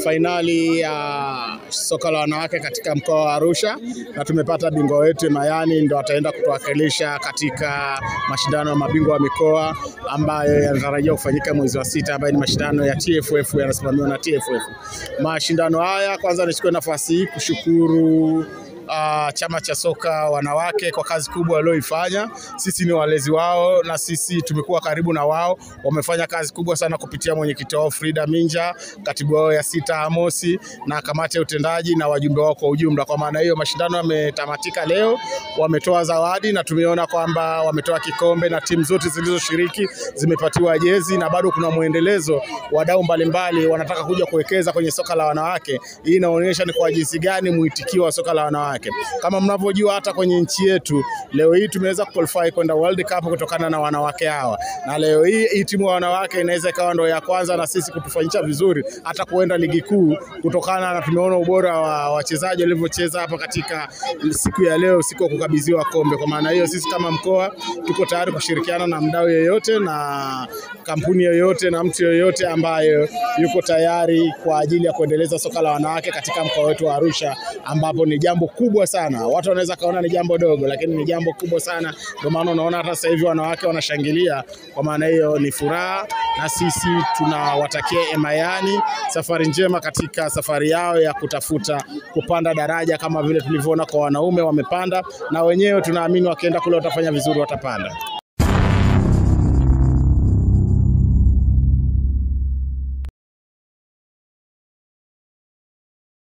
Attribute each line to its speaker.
Speaker 1: fainali ya soka la wanawake katika mkoa wa Arusha, na tumepata bingwa wetu Mayani ndio ataenda kutuwakilisha katika mashindano ya mabingwa wa mikoa ambayo yanatarajiwa kufanyika mwezi wa 6, ambayo ni mashindano ya TFF, yanasimamiwa na TFF. Mashindano haya, kwanza nichukue nafasi hii kushukuru chama cha soka wanawake kwa kazi kubwa walioifanya. Sisi ni walezi wao na sisi tumekuwa karibu na wao. Wamefanya kazi kubwa sana kupitia mwenyekiti wao Frida Minja, katibu wao ya Sita Amosi, na kamati ya utendaji na wajumbe wao kwa ujumla. Kwa maana hiyo mashindano yametamatika leo, wametoa zawadi na tumeona kwamba wametoa kikombe na timu zote zilizoshiriki zimepatiwa jezi, na bado kuna muendelezo. Wadau mbalimbali wanataka kuja kuwekeza kwenye soka la wanawake. Hii inaonyesha ni kwa jinsi gani muitikio wa soka la wanawake. Kama mnavyojua, hata kwenye nchi yetu leo hii tumeweza kuqualify kwenda World Cup kutokana na wanawake hawa, na leo hii timu ya wanawake inaweza ikawa ndio ya kwanza na sisi kutufanyisha vizuri hata kuenda ligi kuu, kutokana na tumeona ubora wa wachezaji walivyocheza hapa katika siku ya leo, siku ya kukabidhiwa kombe. Kwa maana hiyo sisi kama mkoa tuko tayari kushirikiana na mdau yeyote na kampuni yoyote na mtu yoyote ambayo yuko tayari kwa ajili ya kuendeleza soka la wanawake katika mkoa wetu wa Arusha, ambapo ni jambo kubwa sana. Watu wanaweza kaona ni jambo dogo, lakini ni jambo kubwa sana. Ndio maana unaona hata sasa hivi wanawake wanashangilia. Kwa maana hiyo ni furaha, na sisi tunawatakia Mayani safari njema katika safari yao ya kutafuta kupanda daraja, kama vile tulivyoona kwa wanaume wamepanda, na wenyewe tunaamini wakienda kule watafanya vizuri, watapanda.